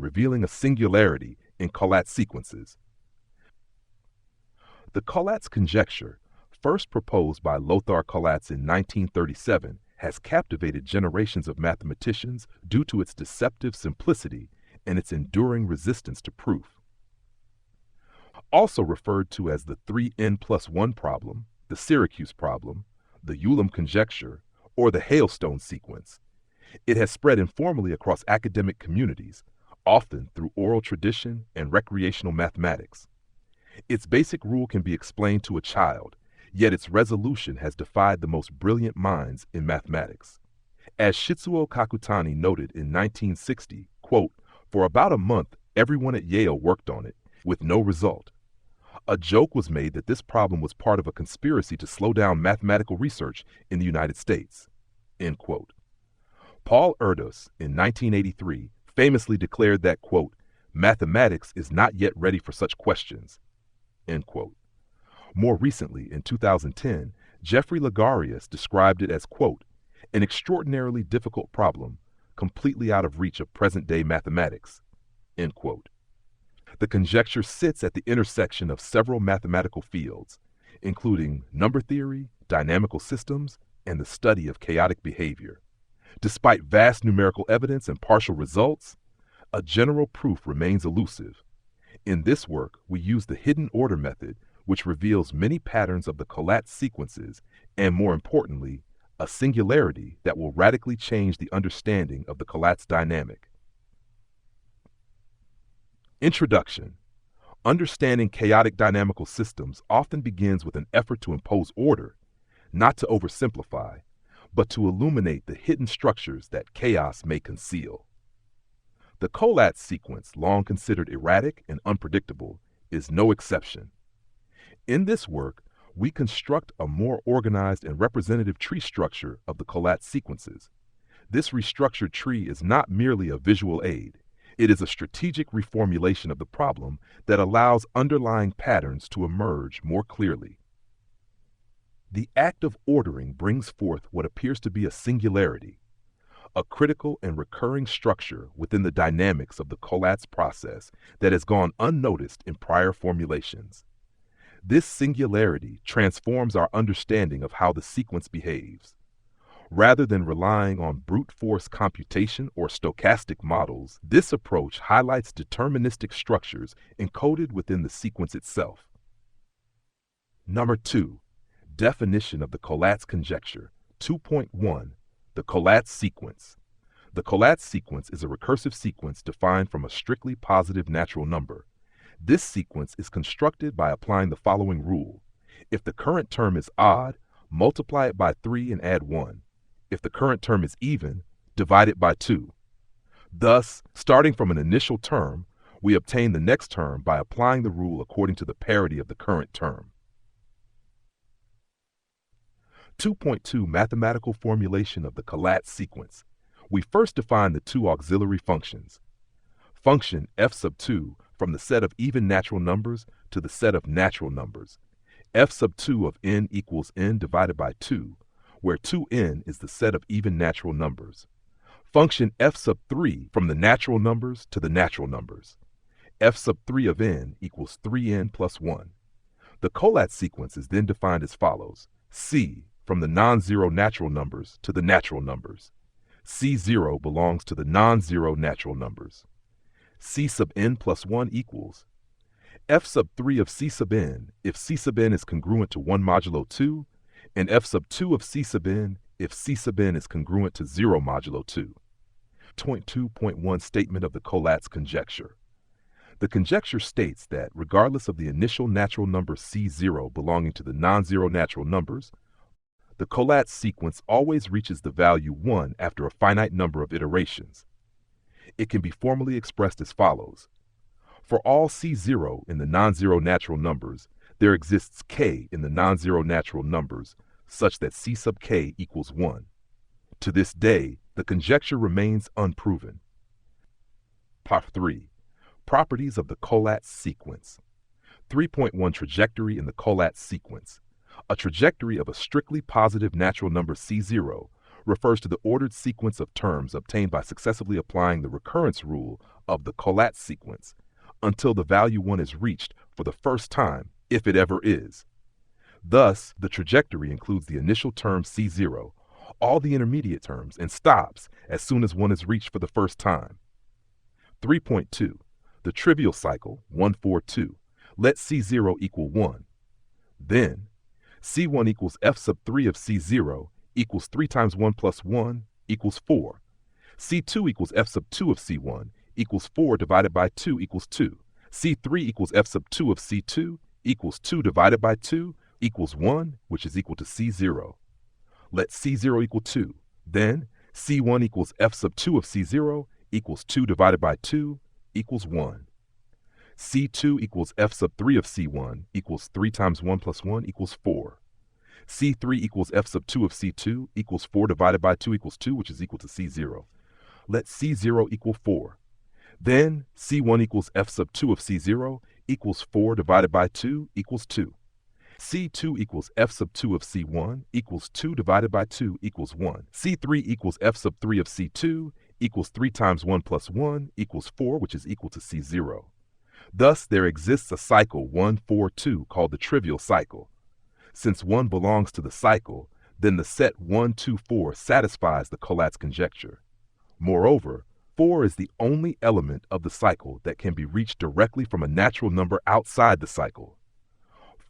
revealing a singularity in Collatz sequences. The Collatz conjecture, first proposed by Lothar Collatz in 1937, has captivated generations of mathematicians due to its deceptive simplicity and its enduring resistance to proof. Also referred to as the 3n+1 problem, the Syracuse problem, the Ulam conjecture, or the hailstone sequence, it has spread informally across academic communities, often through oral tradition and recreational mathematics. Its basic rule can be explained to a child, yet its resolution has defied the most brilliant minds in mathematics. As Shizuo Kakutani noted in 1960, quote, "For about a month, everyone at Yale worked on it, with no result. A joke was made that this problem was part of a conspiracy to slow down mathematical research in the United States." End quote. Paul Erdős, in 1983, famously declared that, quote, "Mathematics is not yet ready for such questions." End quote. More recently, in 2010, Jeffrey Ligarius described it as, quote, "an extraordinarily difficult problem, completely out of reach of present-day mathematics." End quote. The conjecture sits at the intersection of several mathematical fields, including number theory, dynamical systems, and the study of chaotic behavior. Despite vast numerical evidence and partial results, a general proof remains elusive. In this work, we use the hidden order method, which reveals many patterns of the Collatz sequences and, more importantly, a singularity that will radically change the understanding of the Collatz dynamic. Introduction. Understanding chaotic dynamical systems often begins with an effort to impose order, not to oversimplify, but to illuminate the hidden structures that chaos may conceal. The Collatz sequence, long considered erratic and unpredictable, is no exception. In this work, we construct a more organized and representative tree structure of the Collatz sequences. This restructured tree is not merely a visual aid. It is a strategic reformulation of the problem that allows underlying patterns to emerge more clearly. The act of ordering brings forth what appears to be a singularity, a critical and recurring structure within the dynamics of the Collatz process that has gone unnoticed in prior formulations. This singularity transforms our understanding of how the sequence behaves. Rather than relying on brute force computation or stochastic models, this approach highlights deterministic structures encoded within the sequence itself. Number 2. Definition of the Collatz conjecture. 2.1. The Collatz sequence. The Collatz sequence is a recursive sequence defined from a strictly positive natural number. This sequence is constructed by applying the following rule. If the current term is odd, multiply it by 3 and add 1. If the current term is even, divide it by 2. Thus, starting from an initial term, we obtain the next term by applying the rule according to the parity of the current term. 2.2 Mathematical formulation of the Collatz sequence. We first define the two auxiliary functions. Function f sub 2 from the set of even natural numbers to the set of natural numbers. F sub 2 of n equals n divided by 2, where 2n is the set of even natural numbers. Function f sub 3 from the natural numbers to the natural numbers. F sub 3 of n equals 3n plus 1. The Collatz sequence is then defined as follows. C from the non-zero natural numbers to the natural numbers. C0 belongs to the non-zero natural numbers. C sub n plus 1 equals f sub 3 of c sub n if c sub n is congruent to 1 modulo 2, and f sub 2 of c sub n if c sub n is congruent to 0 modulo 2. 2.1 Statement of the Collatz conjecture. The conjecture states that regardless of the initial natural number C0 belonging to the non-zero natural numbers, the Collatz sequence always reaches the value 1 after a finite number of iterations. It can be formally expressed as follows. For all C0 in the non-zero natural numbers, there exists k in the non-zero natural numbers such that C sub k equals 1. To this day, the conjecture remains unproven. Part 3. Properties of the Collatz sequence. 3.1 Trajectory in the Collatz sequence. A trajectory of a strictly positive natural number C0 refers to the ordered sequence of terms obtained by successively applying the recurrence rule of the Collatz sequence until the value 1 is reached for the first time, if it ever is. Thus, the trajectory includes the initial term C0, all the intermediate terms, and stops as soon as 1 is reached for the first time. 3.2. The trivial cycle, 1, 4, 2. Let C0 equal 1. Then, C1 equals f sub 3 of C0 equals 3 times 1 plus 1 equals 4. C2 equals f sub 2 of C1 equals 4 divided by 2 equals 2. C3 equals f sub 2 of C2 equals 2 divided by 2 equals 1, which is equal to C0. Let C0 equal 2. Then, C1 equals f sub 2 of C0 equals 2 divided by 2 equals 1. C2 equals f sub 3 of C1 equals 3 times 1 plus 1 equals 4. C3 equals f sub 2 of C2 equals 4 divided by 2 equals 2, which is equal to C0. Let C0 equal 4. Then C1 equals f sub 2 of C0 equals 4 divided by 2 equals 2. C2 equals f sub 2 of C1 equals 2 divided by 2 equals 1. C3 equals f sub 3 of C2 equals 3 times 1 plus 1 equals 4, which is equal to C0. Thus, there exists a cycle 1, 4, 2 called the trivial cycle. Since 1 belongs to the cycle, then the set 1, 2, 4 satisfies the Collatz conjecture. Moreover, 4 is the only element of the cycle that can be reached directly from a natural number outside the cycle.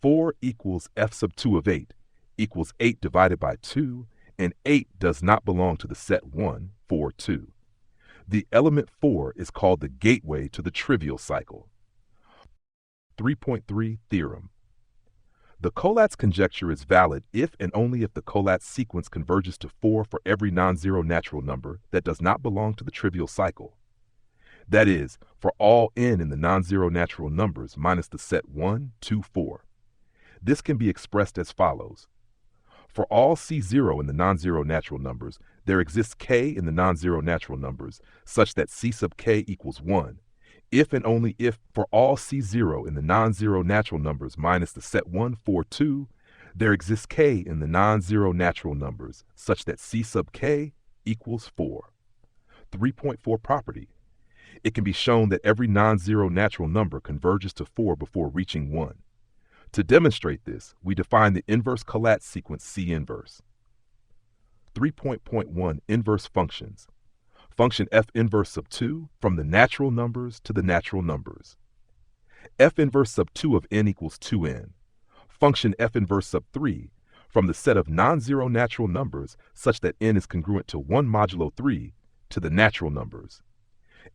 4 equals f sub 2 of 8 equals 8 divided by 2, and 8 does not belong to the set 1, 4, 2. The element 4 is called the gateway to the trivial cycle. 3.3 Theorem. The Collatz conjecture is valid if and only if the Collatz sequence converges to 4 for every non-zero natural number that does not belong to the trivial cycle. That is, for all n in the non-zero natural numbers minus the set 1, 2, 4. This can be expressed as follows. For all C0 in the non-zero natural numbers, there exists k in the non-zero natural numbers such that C sub k equals 1, if and only if for all C0 in the non-zero natural numbers minus the set 1, 4, 2, there exists k in the non-zero natural numbers such that C sub k equals 4. 3.4 Property. It can be shown that every non-zero natural number converges to 4 before reaching 1. To demonstrate this, we define the inverse Collatz sequence C inverse. 3.1 Inverse functions. Function f inverse sub 2 from the natural numbers to the natural numbers. F inverse sub 2 of n equals 2n. Function f inverse sub 3 from the set of non-zero natural numbers such that n is congruent to 1 modulo 3 to the natural numbers.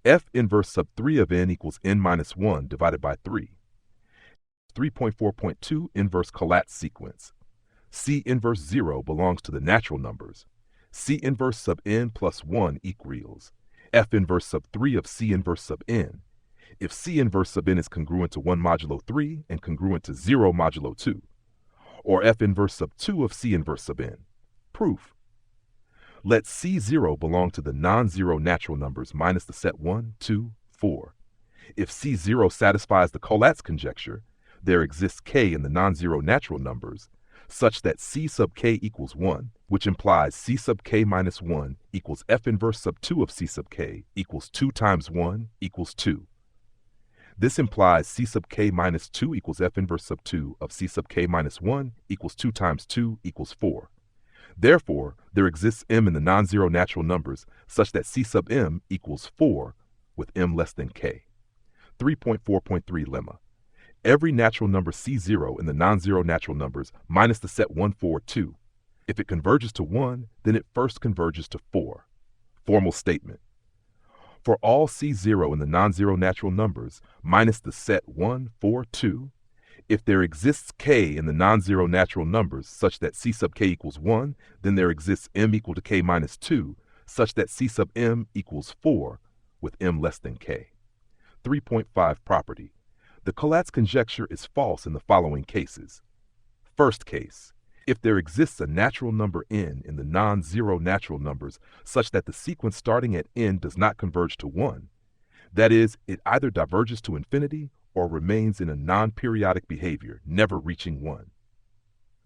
F inverse sub 3 of n equals n minus 1 divided by 3. 3.4.2 Inverse Collatz sequence. C inverse 0 belongs to the natural numbers. C inverse sub n plus 1 equals F inverse sub 3 of C inverse sub n. If C inverse sub n is congruent to 1 modulo 3 and congruent to 0 modulo 2. Or F inverse sub 2 of C inverse sub n. Proof. Let C0 belong to the non-zero natural numbers minus the set 1, 2, 4. If C0 satisfies the Collatz conjecture, there exists k in the non-zero natural numbers such that C sub k equals 1, which implies C sub k minus 1 equals F inverse sub 2 of C sub k equals 2 times 1 equals 2. This implies C sub k minus 2 equals F inverse sub 2 of C sub k minus 1 equals 2 times 2 equals 4. Therefore, there exists m in the non-zero natural numbers such that C sub m equals 4 with m less than k. 3.4.3 Lemma. Every natural number C0 in the non-zero natural numbers minus the set 1, 4, 2. If it converges to 1, then it first converges to 4. Formal statement. For all C0 in the non-zero natural numbers minus the set 1, 4, 2, if there exists k in the non-zero natural numbers such that C sub k equals 1, then there exists m equal to k minus 2 such that C sub m equals 4 with m less than k. 3.5 Property. The Collatz conjecture is false in the following cases. First case, if there exists a natural number n in the non-zero natural numbers such that the sequence starting at n does not converge to 1, that is, it either diverges to infinity or remains in a non-periodic behavior, never reaching 1.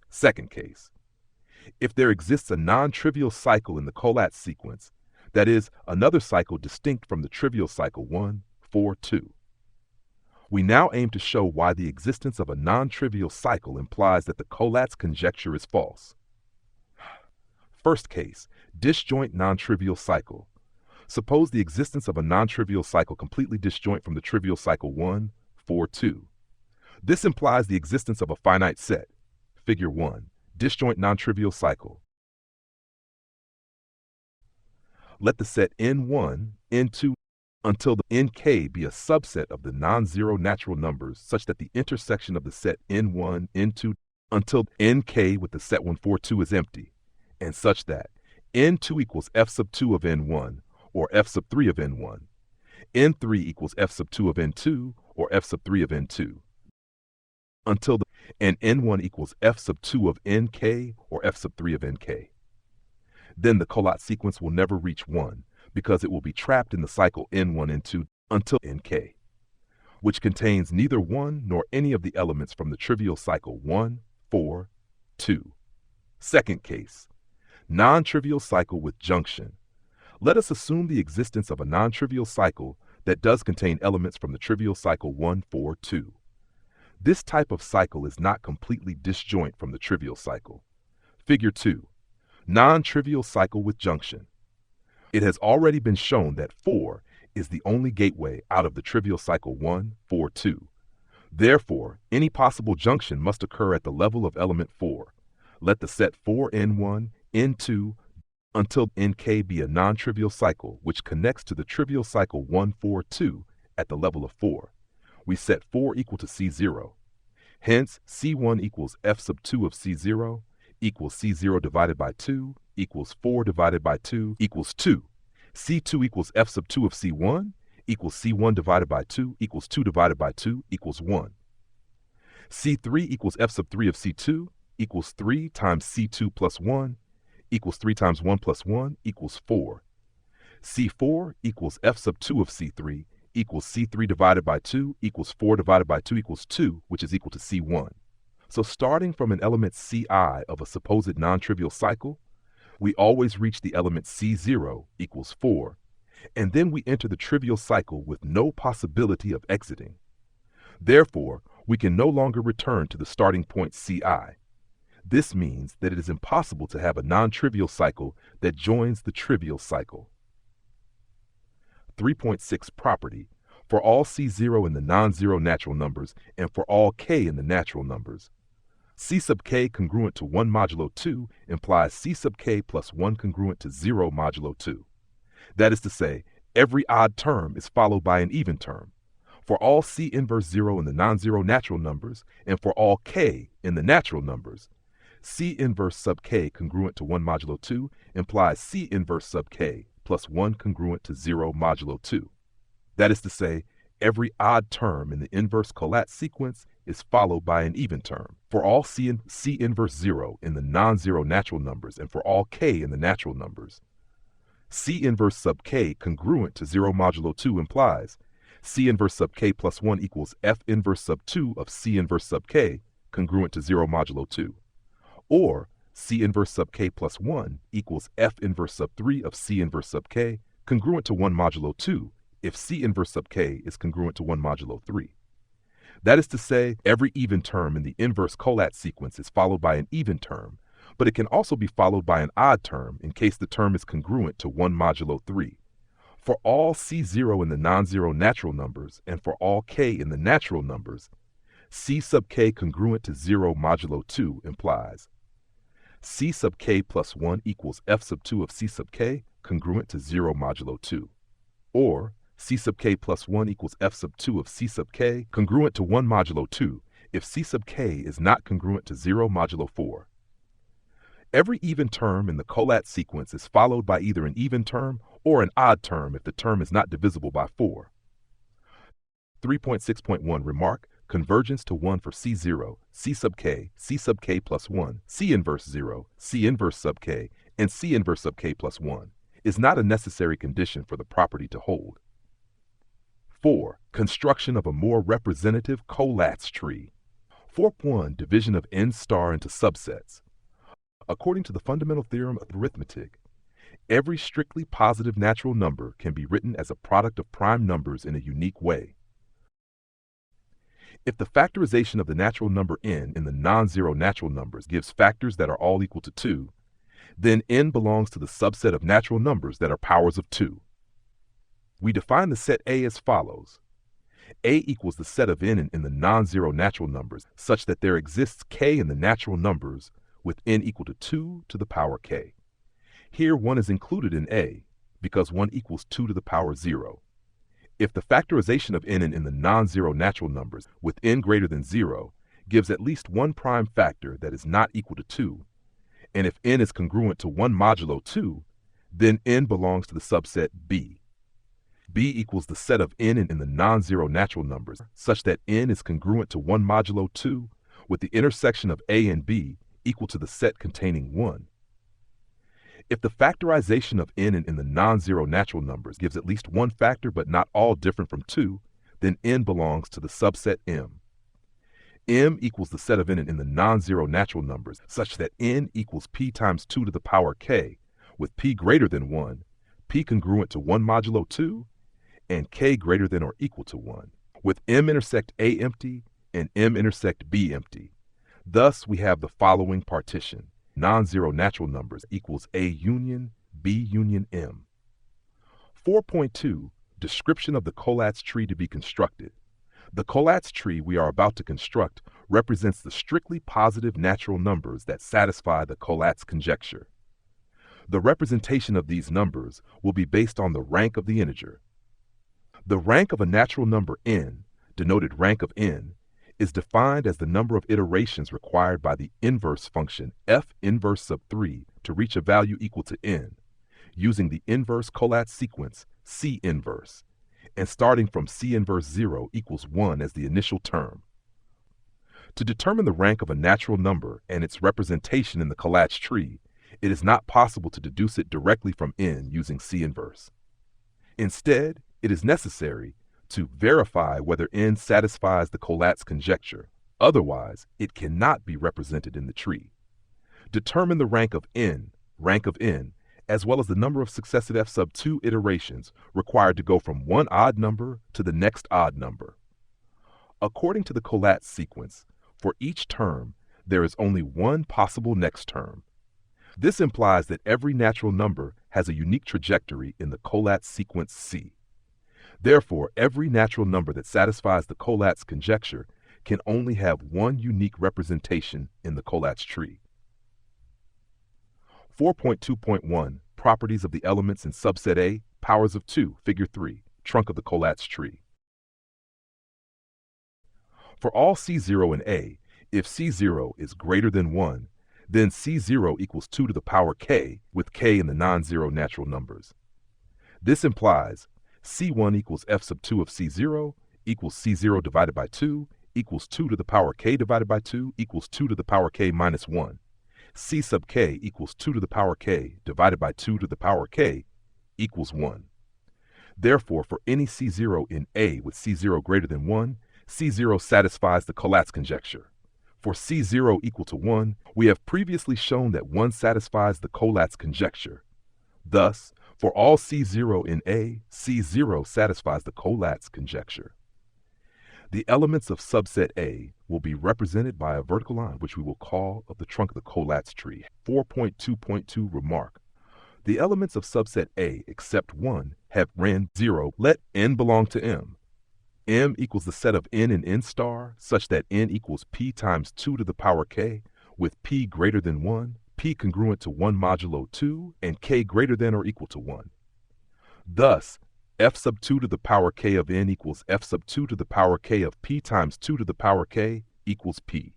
Second case, if there exists a non-trivial cycle in the Collatz sequence, that is, another cycle distinct from the trivial cycle 1, 4, 2. We now aim to show why the existence of a non-trivial cycle implies that the Collatz conjecture is false. First case, disjoint non-trivial cycle. Suppose the existence of a non-trivial cycle completely disjoint from the trivial cycle 1, 4, 2. This implies the existence of a finite set. Figure 1, disjoint non-trivial cycle. Let the set N1, N2, until the Nk be a subset of the non-zero natural numbers such that the intersection of the set N1, N2, until Nk with the set 1, 4, 2 is empty, and such that N2 equals f sub 2 of N1, or f sub 3 of N1, N3 equals f sub 2 of N2, or f sub 3 of N2, until and N1 equals f sub 2 of Nk, or f sub 3 of Nk. Then the Collatz sequence will never reach 1, because it will be trapped in the cycle N1, N2 until Nk, which contains neither 1 nor any of the elements from the trivial cycle 1, 4, 2. Second case, non-trivial cycle with junction. Let us assume the existence of a non-trivial cycle that does contain elements from the trivial cycle 1, 4, 2. This type of cycle is not completely disjoint from the trivial cycle. Figure 2, non-trivial cycle with junction. It has already been shown that 4 is the only gateway out of the trivial cycle 1, 4, 2. Therefore, any possible junction must occur at the level of element 4. Let the set 4N1, N2, until Nk be a non-trivial cycle which connects to the trivial cycle 1, 4, 2 at the level of 4. We set 4 equal to C0. Hence, C1 equals f sub 2 of C0 equals C0 divided by 2 equals 4 divided by 2 equals 2. C2 equals f sub 2 of C1 equals C1 divided by 2 equals 2 divided by 2 equals 1. C3 equals f sub 3 of C2 equals 3 times C2 plus 1 equals 3 times 1 plus 1 equals 4. C4 equals f sub 2 of C3 equals C3 divided by 2 equals 4 divided by 2 equals 2, which is equal to C1. So starting from an element Ci of a supposed non-trivial cycle, we always reach the element C0 equals 4, and then we enter the trivial cycle with no possibility of exiting. Therefore, we can no longer return to the starting point Ci. This means that it is impossible to have a non-trivial cycle that joins the trivial cycle. 3.6 property. For all C0 in the non-zero natural numbers and for all k in the natural numbers. C sub k congruent to 1 modulo 2 implies C sub k plus 1 congruent to 0 modulo 2. That is to say, every odd term is followed by an even term. For all C inverse 0 in the non-zero natural numbers and for all k in the natural numbers, C inverse sub k congruent to 1 modulo 2 implies C inverse sub k plus 1 congruent to 0 modulo 2. That is to say, every odd term in the inverse Collatz sequence is followed by an even term. For all C inverse 0 in the non-zero natural numbers and for all k in the natural numbers, C inverse sub k congruent to 0 modulo 2 implies C inverse sub k plus 1 equals F inverse sub 2 of C inverse sub k congruent to 0 modulo 2. Or C inverse sub k plus 1 equals F inverse sub 3 of C inverse sub k congruent to 1 modulo 2 if C inverse sub k is congruent to 1 modulo 3. That is to say, every even term in the inverse Collatz sequence is followed by an even term, but it can also be followed by an odd term in case the term is congruent to 1 modulo 3. For all C0 in the non-zero natural numbers and for all k in the natural numbers, C sub k congruent to 0 modulo 2 implies C sub k plus 1 equals F sub 2 of C sub k congruent to 0 modulo 2. Or C sub k plus 1 equals F sub 2 of C sub k congruent to 1 modulo 2 if C sub k is not congruent to 0 modulo 4. Every even term in the Collatz sequence is followed by either an even term or an odd term if the term is not divisible by 4. 3.6.1 Remark. Convergence to 1 for C0, C sub k plus 1, C inverse 0, C inverse sub k, and C inverse sub k plus 1 is not a necessary condition for the property to hold. 4. Construction of a more representative Collatz tree. 4.1 Division of n star into subsets. According to the fundamental theorem of arithmetic, Every strictly positive natural number can be written as a product of prime numbers in a unique way. If the factorization of the natural number n in the non-zero natural numbers gives factors that are all equal to 2, then n belongs to the subset of natural numbers that are powers of 2. We define the set A as follows. A equals the set of n in the non-zero natural numbers such that there exists k in the natural numbers with n equal to 2 to the power k. Here 1 is included in A because 1 equals 2 to the power 0. If the factorization of n in the non-zero natural numbers with n greater than 0 gives at least one prime factor that is not equal to 2, and if n is congruent to 1 modulo 2, then n belongs to the subset B. B equals the set of n in the non-zero natural numbers such that n is congruent to 1 modulo 2 with the intersection of A and B equal to the set containing 1. If the factorization of n in the non-zero natural numbers gives at least one factor but not all different from 2, then n belongs to the subset M. M equals the set of n in the non-zero natural numbers such that n equals p times 2 to the power k, with p greater than 1, p congruent to 1 modulo 2, and k greater than or equal to 1, with M intersect A empty and M intersect B empty. Thus, we have the following partition. Non-zero natural numbers equals A union B union M. 4.2. Description of the Collatz tree to be constructed. The Collatz tree we are about to construct represents the strictly positive natural numbers that satisfy the Collatz conjecture. The representation of these numbers will be based on the rank of the integer. The rank of a natural number n, denoted rank of n, is defined as the number of iterations required by the inverse function f inverse sub 3 to reach a value equal to n, using the inverse Collatz sequence C inverse, and starting from C inverse 0 equals 1 as the initial term. To determine the rank of a natural number and its representation in the Collatz tree, it is not possible to deduce it directly from n using C inverse. Instead, it is necessary to verify whether n satisfies the Collatz conjecture. Otherwise, it cannot be represented in the tree. Determine the rank of n, as well as the number of successive f sub 2 iterations required to go from one odd number to the next odd number. According to the Collatz sequence, for each term, there is only one possible next term. This implies that every natural number has a unique trajectory in the Collatz sequence C. Therefore, every natural number that satisfies the Collatz conjecture can only have one unique representation in the Collatz tree. 4.2.1 Properties of the elements in subset A, powers of 2, figure 3, trunk of the Collatz tree. For all C0 in A, if C0 is greater than 1, then C0 equals 2 to the power k, with k in the non-zero natural numbers. This implies C1 equals f sub 2 of C0 equals C0 divided by 2 equals 2 to the power k divided by 2 equals 2 to the power k minus 1. C sub k equals 2 to the power k divided by 2 to the power k equals 1. Therefore, for any C0 in A with C0 greater than 1, C0 satisfies the Collatz conjecture. For C0 equal to 1, we have previously shown that 1 satisfies the Collatz conjecture. Thus, for all C0 in A, C0 satisfies the Collatz conjecture. The elements of subset A will be represented by a vertical line, which we will call of the trunk of the Collatz tree. 4.2.2 Remark. The elements of subset A, except 1, have ran 0. Let n belong to M. M equals the set of n and n star, such that n equals p times 2 to the power k, with p greater than 1, p congruent to 1 modulo 2, and k greater than or equal to 1. Thus, f sub 2 to the power k of n equals f sub 2 to the power k of p times 2 to the power k equals p.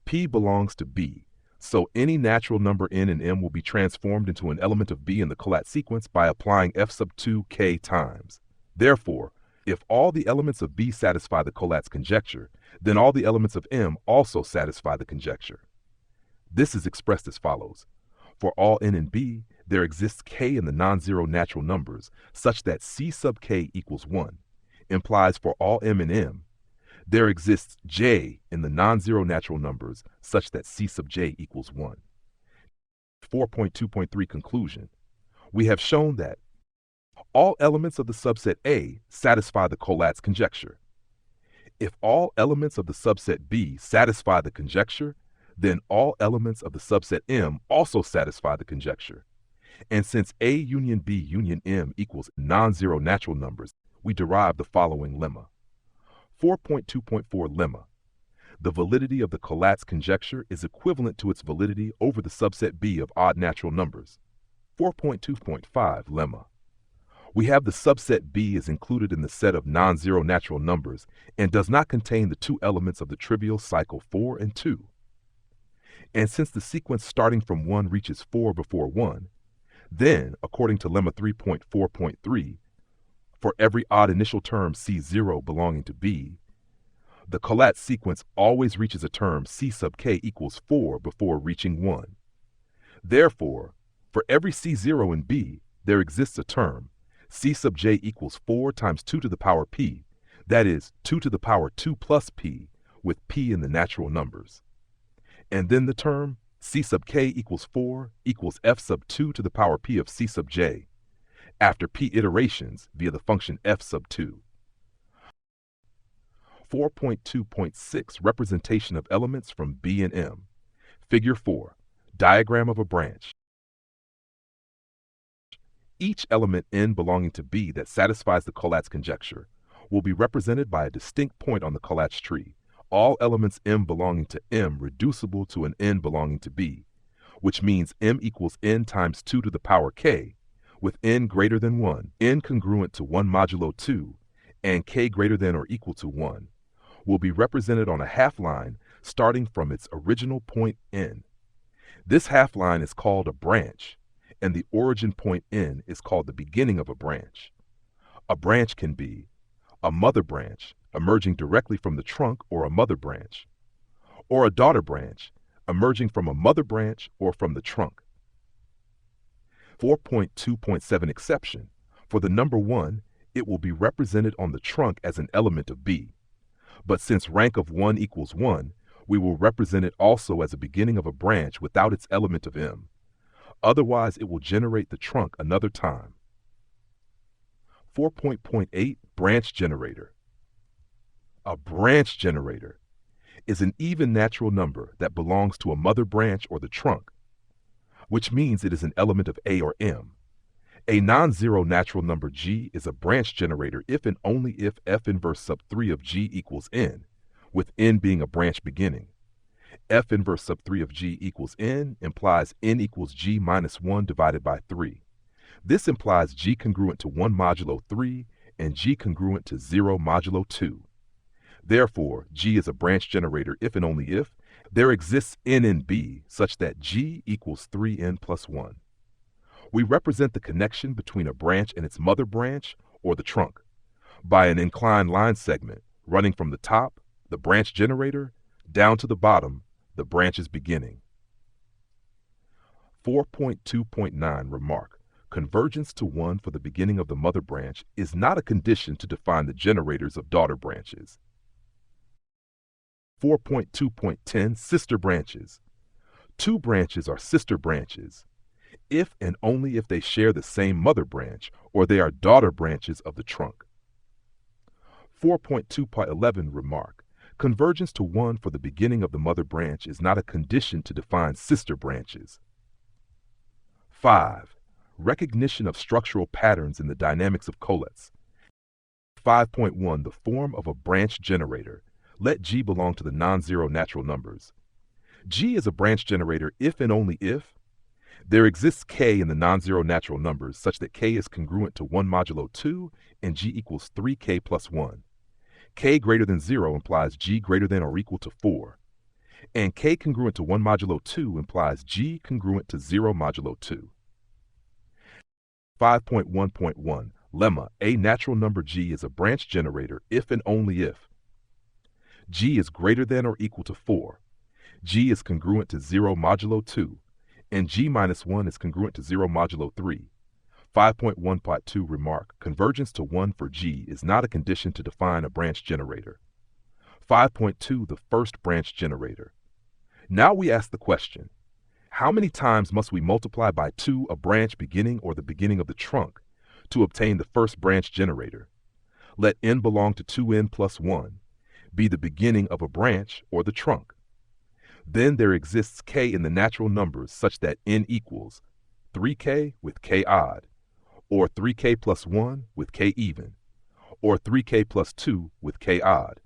P belongs to B, so any natural number n and m will be transformed into an element of B in the Collatz sequence by applying f sub 2 k times. Therefore, if all the elements of B satisfy the Collatz conjecture, then all the elements of M also satisfy the conjecture. This is expressed as follows. For all n and B, there exists k in the non-zero natural numbers, such that C sub k equals 1, implies for all m and m, there exists j in the non-zero natural numbers, such that C sub j equals 1. 4.2.3 Conclusion. We have shown that all elements of the subset A satisfy the Collatz conjecture. If all elements of the subset B satisfy the conjecture, then all elements of the subset M also satisfy the conjecture. And since A union B union M equals non-zero natural numbers, we derive the following lemma. 4.2.4 lemma. The validity of the Collatz conjecture is equivalent to its validity over the subset B of odd natural numbers. 4.2.5 lemma. We have the subset B is included in the set of non-zero natural numbers and does not contain the two elements of the trivial cycle 4 and 2. And since the sequence starting from 1 reaches 4 before 1, then, according to lemma 3.4.3, for every odd initial term C0 belonging to B, the Collatz sequence always reaches a term C sub k equals 4 before reaching 1. Therefore, for every C0 in B, there exists a term C sub j equals 4 times 2 to the power p, that is, 2 to the power 2 plus p, with p in the natural numbers. And then the term C sub k equals 4 equals f sub 2 to the power p of C sub j, after p iterations via the function f sub 2. 4.2.6 Representation of elements from B and M. Figure 4. Diagram of a branch. Each element n belonging to B that satisfies the Collatz conjecture will be represented by a distinct point on the Collatz tree, all elements m belonging to M reducible to an n belonging to B, which means m equals n times 2 to the power k, with n greater than 1, n congruent to 1 modulo 2, and k greater than or equal to 1, will be represented on a half-line starting from its original point n. This half-line is called a branch, and the origin point n is called the beginning of a branch. A branch can be a mother branch emerging directly from the trunk or a mother branch, or a daughter branch emerging from a mother branch or from the trunk. 4.2.7 Exception. For the number 1, it will be represented on the trunk as an element of B. But since rank of 1 equals 1, we will represent it also as a beginning of a branch without its element of M. Otherwise, it will generate the trunk another time. 4.8 Branch generator. A branch generator is an even natural number that belongs to a mother branch or the trunk, which means it is an element of A or M. A non-zero natural number G is a branch generator if and only if f inverse sub 3 of G equals n, with n being a branch beginning. F inverse sub 3 of G equals n implies n equals G minus 1 divided by 3. This implies G congruent to 1 modulo 3 and G congruent to 0 modulo 2. Therefore, G is a branch generator if and only if there exists n in B such that G equals 3n plus 1. We represent the connection between a branch and its mother branch, or the trunk, by an inclined line segment running from the top, the branch generator, down to the bottom, the branch's beginning. 4.2.9 Remark. Convergence to 1 for the beginning of the mother branch is not a condition to define the generators of daughter branches. 4.2.10 Sister branches. Two branches are sister branches if and only if they share the same mother branch or they are daughter branches of the trunk. 4.2.11 Remark. Convergence to 1 for the beginning of the mother branch is not a condition to define sister branches. 5. Recognition of structural patterns in the dynamics of Collatz. 5.1 The form of a branch generator. Let G belong to the non-zero natural numbers. G is a branch generator if and only if there exists K in the non-zero natural numbers such that K is congruent to 1 modulo 2 and G equals 3K plus 1. K greater than 0 implies G greater than or equal to 4. And K congruent to 1 modulo 2 implies G congruent to 0 modulo 2. 5.1.1 Lemma. A natural number G is a branch generator if and only if G is greater than or equal to 4, G is congruent to 0 modulo 2, and G minus 1 is congruent to 0 modulo 3. 5.1.2 Remark. Convergence to 1 for G is not a condition to define a branch generator. 5.2 The first branch generator. Now we ask the question, How many times must we multiply by 2 a branch beginning or the beginning of the trunk to obtain the first branch generator? Let n belong to 2n plus 1 be the beginning of a branch or the trunk. Then there exists k in the natural numbers such that n equals 3k with k odd, or 3k plus 1 with k even, or 3k plus 2 with k odd.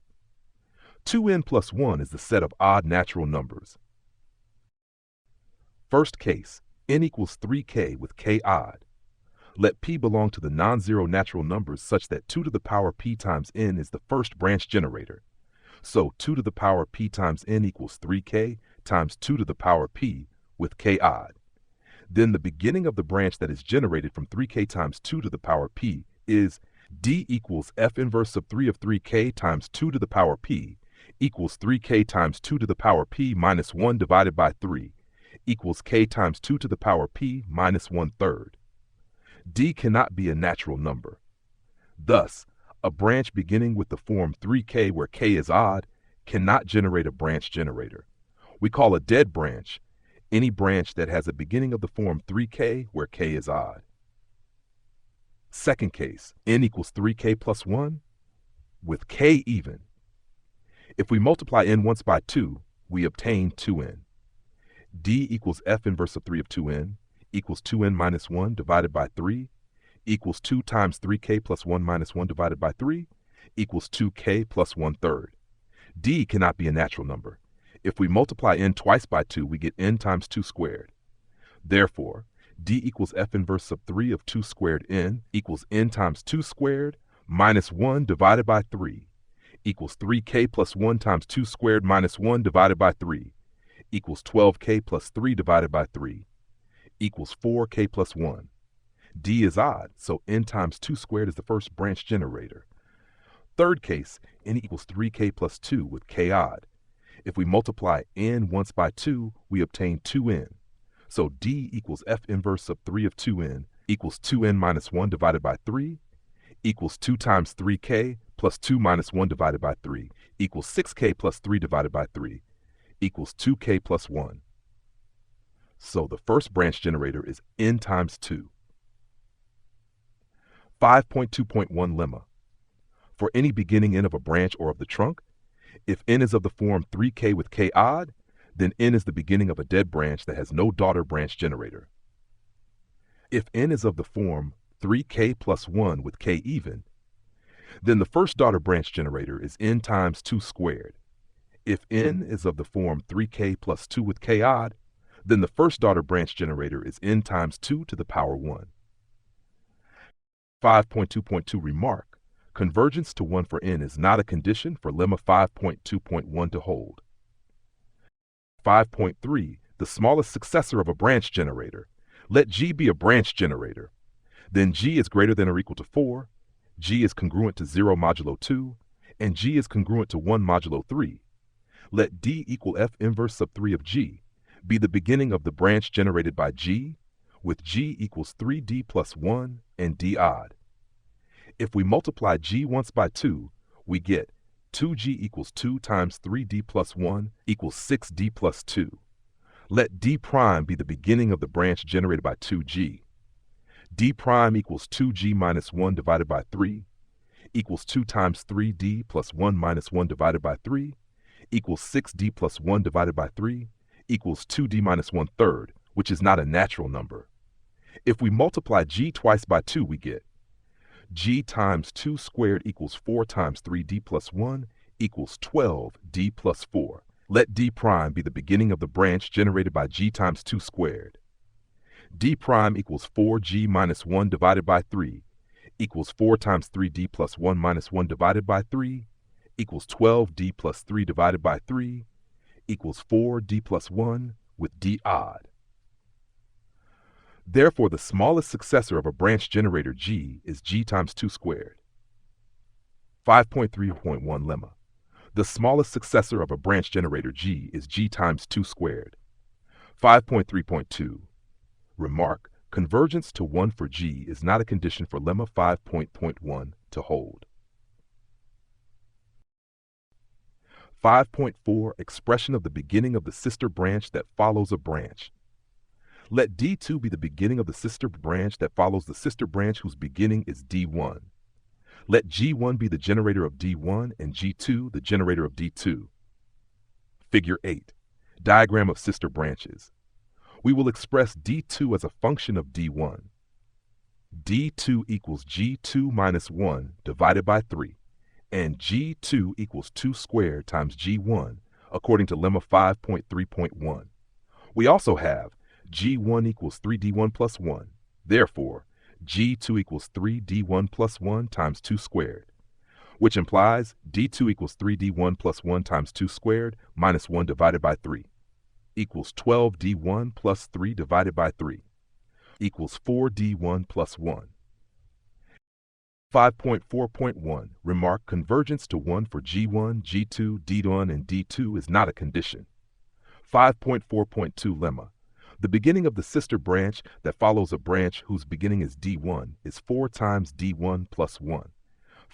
2n plus 1 is the set of odd natural numbers. First case, n equals 3k with k odd. Let p belong to the non-zero natural numbers such that 2 to the power p times n is the first branch generator. So 2 to the power p times n equals 3k times 2 to the power p with k odd. Then the beginning of the branch that is generated from 3k times 2 to the power p is d equals f inverse of 3 of 3k times 2 to the power p equals 3k times 2 to the power p minus 1 divided by 3 equals k times 2 to the power p minus 1/3. D cannot be a natural number. Thus, a branch beginning with the form 3k where k is odd cannot generate a branch generator. We call a dead branch any branch that has a beginning of the form 3k where k is odd. Second case, n equals 3k plus 1 with k even. If we multiply n once by 2, we obtain 2n. D equals f inverse of 3 of 2n equals 2n minus 1 divided by 3 equals 2 times 3k plus 1 minus 1 divided by 3 equals 2k plus 1/3. D cannot be a natural number. If we multiply n twice by 2, we get n times 2 squared. Therefore, D equals f inverse of 3 of 2 squared n equals n times 2 squared minus 1 divided by 3 equals 3k plus 1 times 2 squared minus 1 divided by 3 equals 12k plus 3 divided by 3 equals 4k plus 1. D is odd, so n times 2 squared is the first branch generator. Third case, n equals 3k plus 2 with k odd. If we multiply n once by 2, we obtain 2n. So D equals f inverse of 3 of 2n equals 2n minus 1 divided by 3 equals 2 times 3k plus 2 minus 1 divided by 3 equals 6k plus 3 divided by 3 equals 2k plus 1. So the first branch generator is n times 2. 5.2.1 lemma. For any beginning n of a branch or of the trunk, if n is of the form 3k with k odd, then n is the beginning of a dead branch that has no daughter branch generator. If n is of the form 3k plus 1 with k even, then the first daughter branch generator is n times 2 squared. If n is of the form 3k plus 2 with k odd, then the first daughter branch generator is n times 2 to the power 1. 5.2.2 remark. Convergence to 1 for n is not a condition for lemma 5.2.1 to hold. 5.3. The smallest successor of a branch generator. Let G be a branch generator. Then G is greater than or equal to 4, G is congruent to 0 modulo 2, and G is congruent to 1 modulo 3. Let D equal f inverse sub 3 of G be the beginning of the branch generated by G, with G equals 3D plus 1 and D odd. If we multiply G once by 2, we get 2G equals 2 times 3D plus 1 equals 6D plus 2. Let D prime be the beginning of the branch generated by 2G. D prime equals 2G minus 1 divided by 3 equals 2 times 3D plus 1 minus 1 divided by 3 equals 6D plus 1 divided by 3 equals 2D minus 1/3, which is not a natural number. If we multiply G twice by 2, we get G times 2 squared equals 4 times 3D plus 1 equals 12D plus 4. Let D prime be the beginning of the branch generated by G times 2 squared. D prime equals 4G minus 1 divided by 3 equals 4 times 3D plus 1 minus 1 divided by 3 equals 12D plus 3 divided by 3 equals 4D plus 1 with D odd. Therefore, the smallest successor of a branch generator G is G times 2 squared. 5.3.1 lemma. The smallest successor of a branch generator G is G times 2 squared. 5.3.2. Remark. Convergence to 1 for G is not a condition for lemma 5.1 to hold. 5.4. Expression of the beginning of the sister branch that follows a branch. Let D2 be the beginning of the sister branch that follows the sister branch whose beginning is D1. Let G1 be the generator of D1 and G2 the generator of D2. Figure 8. Diagram of sister branches. We will express D2 as a function of D1. D2 equals G2 minus 1 divided by 3, and G2 equals 2 squared times G1, according to lemma 5.3.1. We also have G1 equals 3D1 plus 1. Therefore, G2 equals 3D1 plus 1 times 2 squared, which implies D2 equals 3D1 plus 1 times 2 squared minus 1 divided by 3 equals 12D1 plus 3 divided by 3 equals 4D1 plus 1. 5.4.1. Remark: convergence to 1 for G1, G2, D1, and D2 is not a condition. 5.4.2 lemma. The beginning of the sister branch that follows a branch whose beginning is D1 is 4 times D1 plus 1.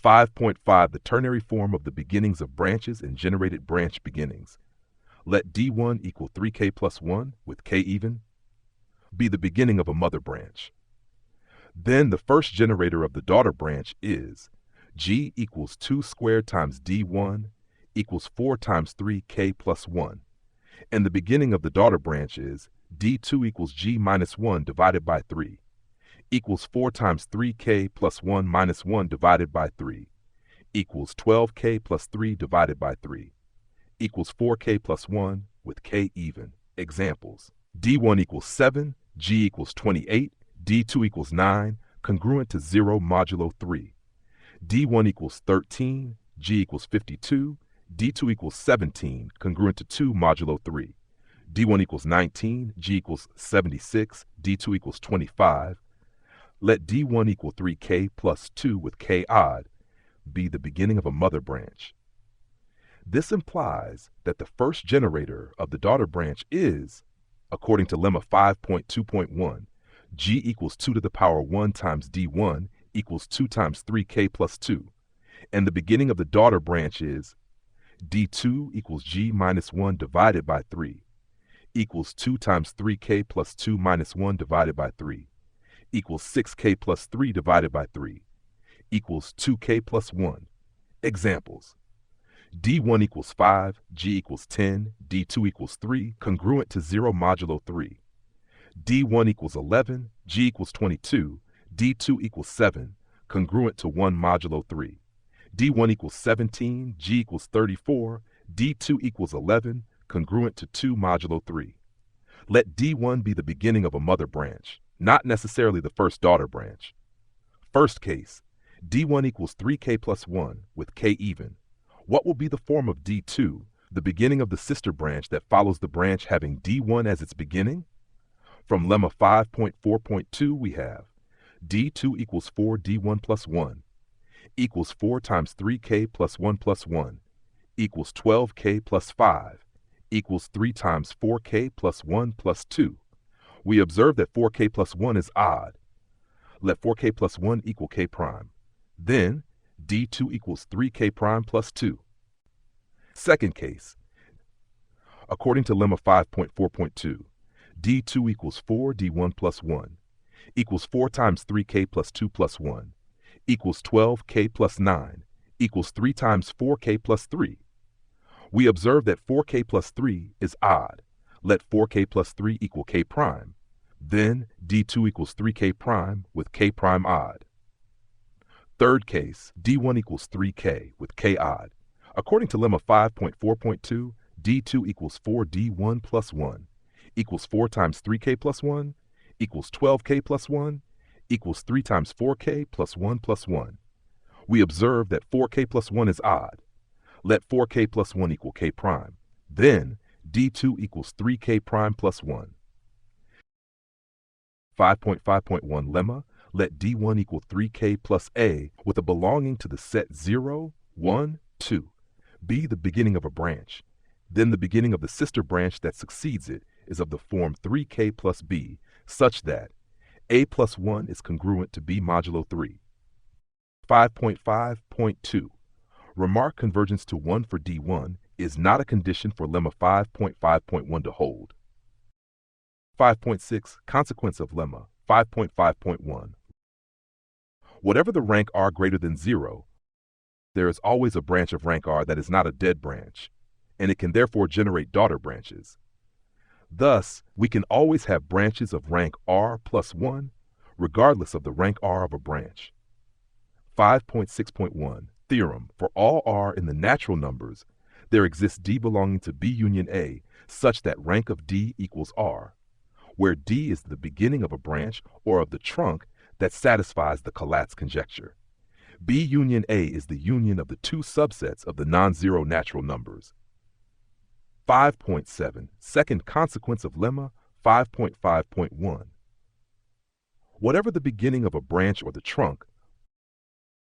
5.5. The ternary form of the beginnings of branches and generated branch beginnings. Let D1 equal 3k plus 1 with k even be the beginning of a mother branch. Then the first generator of the daughter branch is G equals 2 squared times D1 equals 4 times 3k plus 1. And the beginning of the daughter branch is D2 equals G minus 1 divided by 3 equals 4 times 3k plus 1 minus 1 divided by 3 equals 12k plus 3 divided by 3 equals 4k plus 1 with k even. Examples: D1 equals 7, G equals 28, D2 equals 9, congruent to 0 modulo 3. D1 equals 13, G equals 52, D2 equals 17, congruent to 2 modulo 3. D1 equals 19, G equals 76, D2 equals 25. Let D1 equal 3k plus 2 with k odd be the beginning of a mother branch. This implies that the first generator of the daughter branch is, according to lemma 5.2.1, G equals 2 to the power 1 times D1 equals 2 times 3k plus 2, and the beginning of the daughter branch is D2 equals G minus 1 divided by 3 equals 2 times 3k plus 2 minus 1 divided by 3 equals 6k plus 3 divided by 3 equals 2k plus 1. Examples: D1 equals 5, G equals 10, D2 equals 3, congruent to 0 modulo 3. D1 equals 11, G equals 22, D2 equals 7, congruent to 1 modulo 3. D1 equals 17, G equals 34, D2 equals 11, congruent to 2 modulo 3. Let D1 be the beginning of a mother branch, not necessarily the first daughter branch. First case, D1 equals 3k plus 1 with k even. What will be the form of D2, the beginning of the sister branch that follows the branch having D1 as its beginning? From lemma 5.4.2 we have D2 equals 4D1 plus 1 equals 4 times 3k plus 1 plus 1 equals 12k plus 5 equals 3 times 4k plus 1 plus 2. We observe that 4k plus 1 is odd. Let 4k plus 1 equal k prime. Then D2 equals 3k prime plus 2. Second case, according to lemma 5.4.2, D2 equals 4 D1 plus 1 equals 4 times 3k plus 2 plus 1 equals 12k plus 9 equals 3 times 4k plus 3. We observe that 4k plus 3 is odd. Let 4k plus 3 equal k prime. Then D2 equals 3k prime with k prime odd. Third case, D1 equals 3k with k odd. According to lemma 5.4.2, D2 equals 4D1 plus 1 equals 4 times 3k plus 1 equals 12k plus 1 equals 3 times 4k plus 1 plus 1. We observe that 4k plus 1 is odd. Let 4k plus 1 equal k prime. Then D2 equals 3k prime plus 1. 5.5.1 lemma, let D1 equal 3k plus a with a belonging to the set 0, 1, 2 be the beginning of a branch. Then the beginning of the sister branch that succeeds it is of the form 3k plus b, such that a plus 1 is congruent to b modulo 3. 5.5.2 Remark: convergence to 1 for D1 is not a condition for lemma 5.5.1 to hold. 5.6 Consequence of lemma. 5.5.1 Whatever the rank r greater than 0, there is always a branch of rank r that is not a dead branch, and it can therefore generate daughter branches. Thus, we can always have branches of rank r plus 1, regardless of the rank r of a branch. 5.6.1 Theorem. For all r in the natural numbers, there exists D belonging to B union A such that rank of D equals r, where D is the beginning of a branch or of the trunk that satisfies the Collatz conjecture. B union A is the union of the two subsets of the non-zero natural numbers. 5.7 Second consequence of lemma. 5.5.1 Whatever the beginning of a branch or the trunk,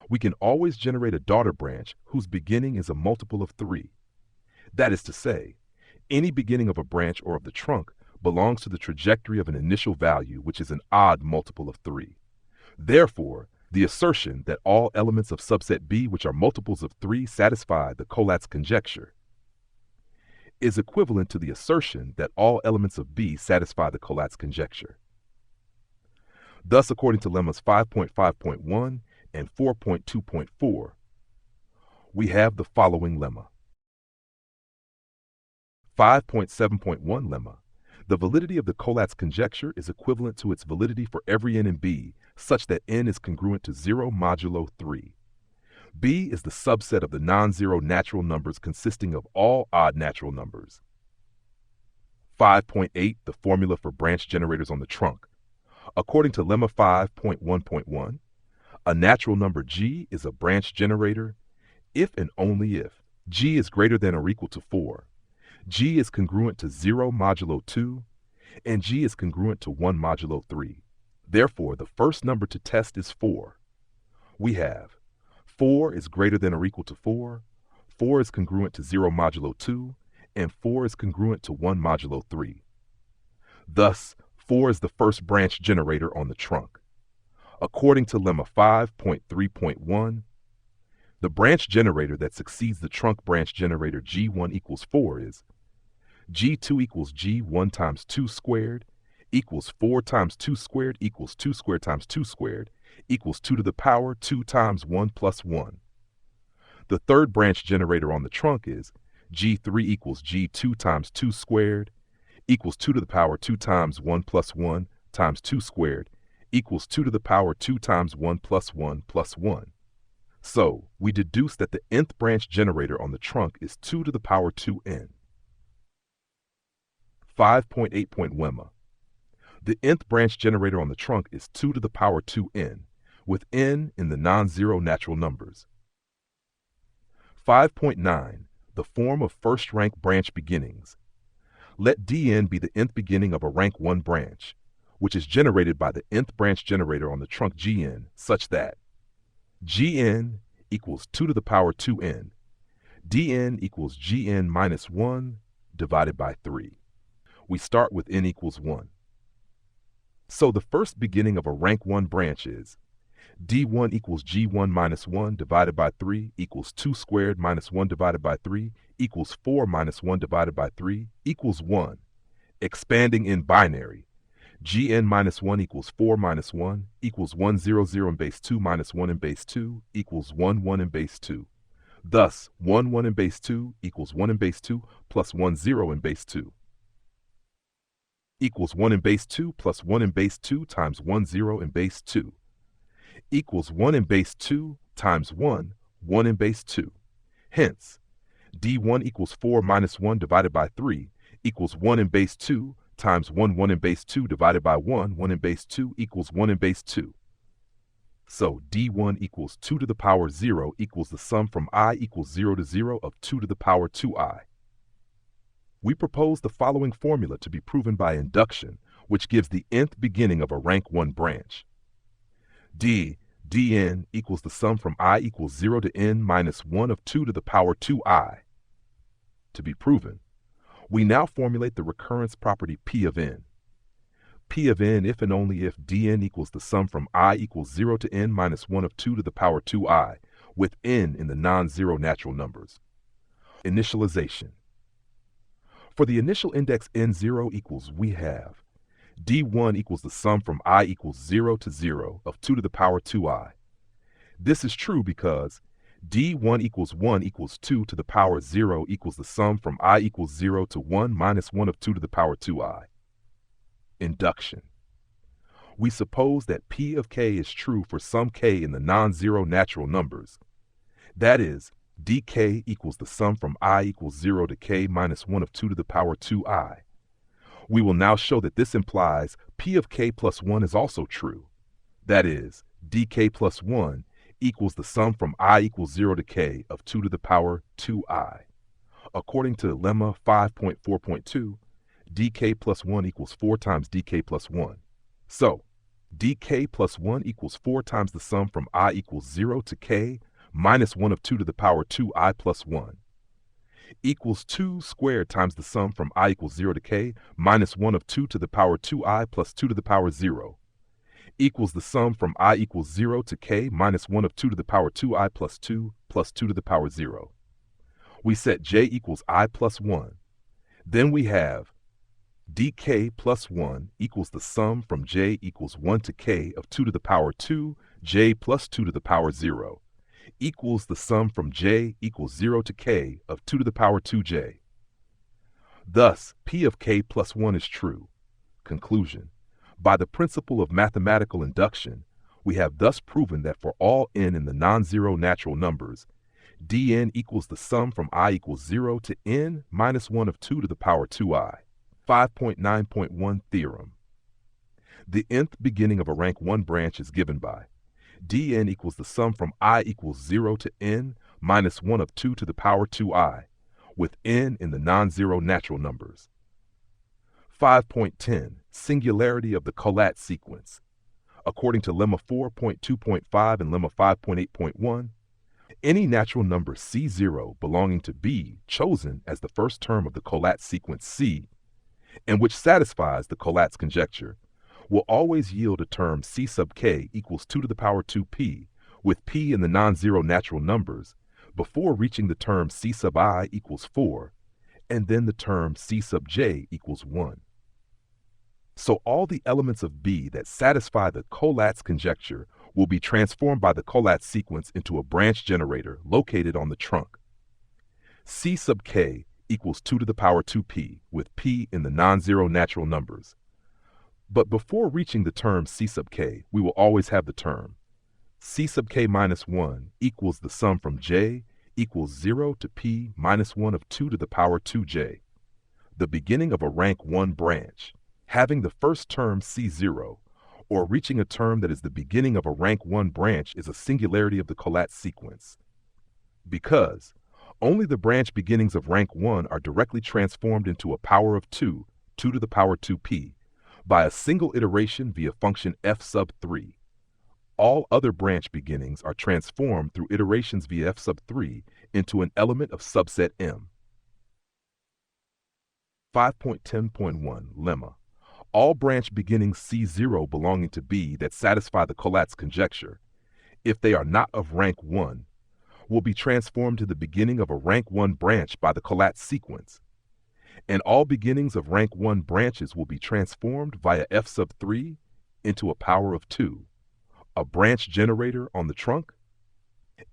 we can always generate a daughter branch whose beginning is a multiple of 3. That is to say, any beginning of a branch or of the trunk belongs to the trajectory of an initial value which is an odd multiple of 3. Therefore, the assertion that all elements of subset B which are multiples of 3 satisfy the Collatz conjecture is equivalent to the assertion that all elements of B satisfy the Collatz conjecture. Thus, according to lemmas 5.5.1 and 4.2.4, we have the following lemma. 5.7.1 lemma. The validity of the Collatz conjecture is equivalent to its validity for every n in B, such that n is congruent to 0 modulo 3. B is the subset of the non-zero natural numbers consisting of all odd natural numbers. 5.8 The formula for branch generators on the trunk. According to lemma 5.1.1, a natural number G is a branch generator if and only if G is greater than or equal to 4, G is congruent to 0 modulo 2, and G is congruent to 1 modulo 3. Therefore, the first number to test is 4. We have 4 is greater than or equal to 4, 4 is congruent to 0 modulo 2, and 4 is congruent to 1 modulo 3. Thus, 4 is the first branch generator on the trunk. According to lemma 5.3.1, the branch generator that succeeds the trunk branch generator G1 equals 4 is G2 equals G1 times 2 squared equals 4 times 2 squared equals 2 squared times 2 squared equals 2 to the power 2 times 1 plus 1. The third branch generator on the trunk is G3 equals G2 times 2 squared equals 2 to the power 2 times 1 plus 1 times 2 squared equals 2 to the power 2 times 1 plus 1 plus 1. So, we deduce that the nth branch generator on the trunk is 2 to the power 2n. 5.8. Lemma. The nth branch generator on the trunk is 2 to the power 2n, with n in the non-zero natural numbers. 5.9. The form of first-rank branch beginnings. Let Dn be the nth beginning of a rank 1 branch, which is generated by the nth branch generator on the trunk Gn, such that Gn equals 2 to the power 2n, Dn equals Gn minus 1 divided by 3. We start with n equals 1. So the first beginning of a rank 1 branch is D1 equals G1 minus 1 divided by 3 equals 2 squared minus 1 divided by 3 equals 4 minus 1 divided by 3 equals 1. Expanding in binary, Gn minus 1 equals 4 minus 1 equals 1 0 0 in base 2 minus 1 in base 2 equals 1 1 in base 2. Thus, 1 1 in base 2 equals 1 in base 2 plus 1 0 in base 2 equals 1 in base 2 plus 1 in base 2 times 1 0 in base 2 equals 1 in base 2 times 1, 1 in base 2. Hence, D1 equals 4 minus 1 divided by 3 equals 1 in base 2 times 1 1 in base 2 divided by 1 1 in base 2 equals 1 in base 2. So D1 equals 2 to the power 0 equals the sum from I equals 0 to 0 of 2 to the power 2i. We propose the following formula to be proven by induction, which gives the nth beginning of a rank 1 branch. Dn equals the sum from I equals 0 to n minus 1 of 2 to the power 2i. To be proven, we now formulate the recurrence property P of n. P of n if and only if Dn equals the sum from I equals 0 to n minus 1 of 2 to the power 2i, with n in the non-zero natural numbers. Initialization. For the initial index n0 equals, we have D1 equals the sum from I equals 0 to 0 of 2 to the power 2i. This is true because D1 equals 1 equals 2 to the power 0 equals the sum from I equals 0 to 1 minus 1 of 2 to the power 2i. Induction. We suppose that P of k is true for some k in the non-zero natural numbers. That is, dk equals the sum from I equals 0 to k minus 1 of 2 to the power 2i. We will now show that this implies P of k plus 1 is also true. That is, dk plus 1 equals the sum from I equals 0 to k of 2 to the power 2i. According to lemma 5.4.2, dk plus 1 equals 4 times dk plus 1. So, dk plus 1 equals 4 times the sum from I equals 0 to k minus 1 of 2 to the power 2i plus 1 equals 2 squared times the sum from I equals 0 to k minus 1 of 2 to the power 2i plus 2 to the power 0 equals the sum from I equals 0 to k minus 1 of 2 to the power 2i plus 2 to the power 0. We set j equals I plus 1. Then we have dk plus 1 equals the sum from j equals 1 to k of 2 to the power 2, j plus 2 to the power 0, equals the sum from j equals 0 to k of 2 to the power 2j. Thus, P of k plus 1 is true. Conclusion. By the principle of mathematical induction, we have thus proven that for all n in the non-zero natural numbers, dn equals the sum from I equals 0 to n minus 1 of 2 to the power 2i. 5.9.1 Theorem. The nth beginning of a rank 1 branch is given by dn equals the sum from I equals 0 to n minus 1 of 2 to the power 2i, with n in the non-zero natural numbers. 5.10 Singularity of the Collatz sequence. According to lemma 4.2.5 and lemma 5.8.1, any natural number C0 belonging to B chosen as the first term of the Collatz sequence C, and which satisfies the Collatz conjecture, will always yield a term C sub k equals 2 to the power 2p, with p in the non-zero natural numbers, before reaching the term C sub I equals 4, and then the term C sub j equals 1. So all the elements of B that satisfy the Collatz conjecture will be transformed by the Collatz sequence into a branch generator located on the trunk. C sub k equals 2 to the power 2p, with p in the non-zero natural numbers. But before reaching the term C sub k, we will always have the term C sub k minus 1 equals the sum from j equals 0 to p minus 1 of 2 to the power 2j, the beginning of a rank 1 branch, having the first term C0, or reaching a term that is the beginning of a rank 1 branch is a singularity of the Collatz sequence. Because only the branch beginnings of rank 1 are directly transformed into a power of 2, 2 to the power 2p, by a single iteration via function f sub 3. All other branch beginnings are transformed through iterations via f sub 3 into an element of subset M. 5.10.1 Lemma. All branch beginnings C0 belonging to B that satisfy the Collatz conjecture, if they are not of rank 1, will be transformed to the beginning of a rank 1 branch by the Collatz sequence, and all beginnings of rank 1 branches will be transformed via f sub 3 into a power of 2, a branch generator on the trunk,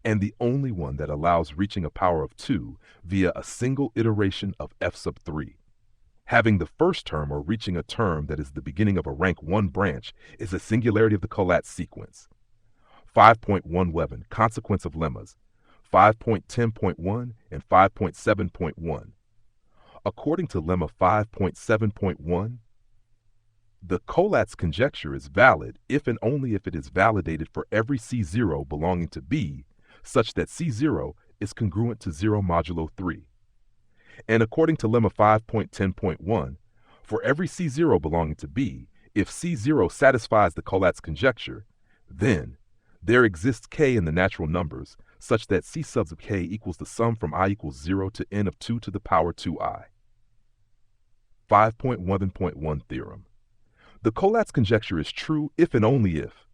and the only one that allows reaching a power of 2 via a single iteration of f sub 3. Having the first term or reaching a term that is the beginning of a rank 1 branch is a singularity of the Collatz sequence. 5.11 Consequence of lemmas. 5.10.1 and 5.7.1. According to lemma 5.7.1, the Collatz conjecture is valid if and only if it is validated for every C0 belonging to B, such that C0 is congruent to 0 modulo 3. And according to lemma 5.10.1, for every C0 belonging to B, if C0 satisfies the Collatz conjecture, then there exists k in the natural numbers such that C sub k equals the sum from I equals 0 to n of 2 to the power 2i. 5.11.1 Theorem. The Collatz conjecture is true if and only if,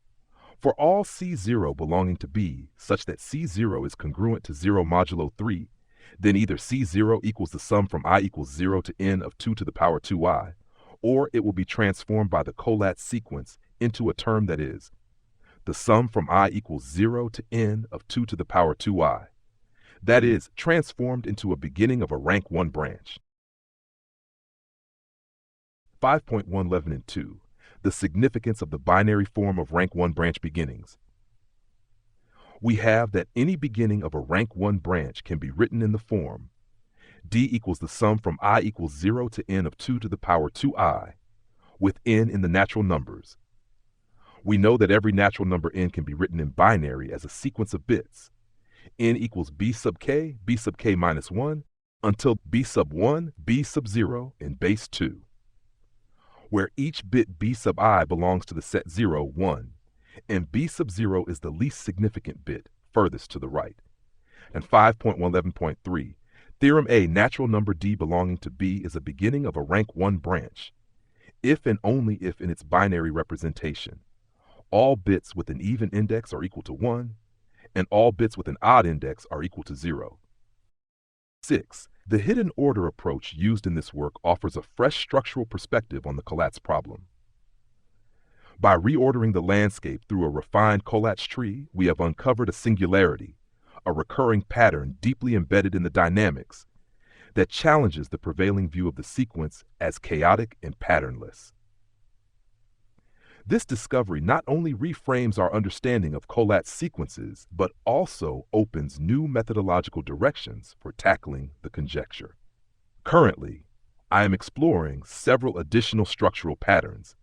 for all C0 belonging to B such that C0 is congruent to 0 modulo 3, then either C0 equals the sum from I equals 0 to n of 2 to the power 2i, or it will be transformed by the Collatz sequence into a term that is the sum from I equals 0 to n of 2 to the power 2i. That is, transformed into a beginning of a rank 1 branch. 5.111 and 2. The significance of the binary form of rank 1 branch beginnings. We have that any beginning of a rank 1 branch can be written in the form d equals the sum from I equals 0 to n of 2 to the power 2i, with n in the natural numbers. We know that every natural number n can be written in binary as a sequence of bits. N equals b sub k minus 1, until b sub 1, b sub 0, and base 2, where each bit b sub I belongs to the set 0, 1, and b sub 0 is the least significant bit, furthest to the right. And 5.111.3, Theorem A, natural number d belonging to b is a beginning of a rank 1 branch, if and only if in its binary representation, all bits with an even index are equal to 1, and all bits with an odd index are equal to 0. 6. The hidden order approach used in this work offers a fresh structural perspective on the Collatz problem. By reordering the landscape through a refined Collatz tree, we have uncovered a singularity, a recurring pattern deeply embedded in the dynamics that challenges the prevailing view of the sequence as chaotic and patternless. This discovery not only reframes our understanding of Collatz sequences, but also opens new methodological directions for tackling the conjecture. Currently, I am exploring several additional structural patterns,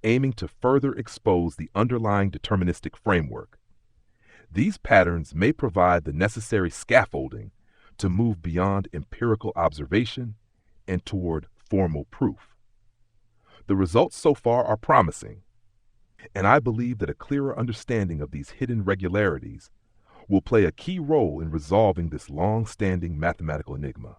aiming to further expose the underlying deterministic framework. These patterns may provide the necessary scaffolding to move beyond empirical observation and toward formal proof. The results so far are promising, and I believe that a clearer understanding of these hidden regularities will play a key role in resolving this long-standing mathematical enigma.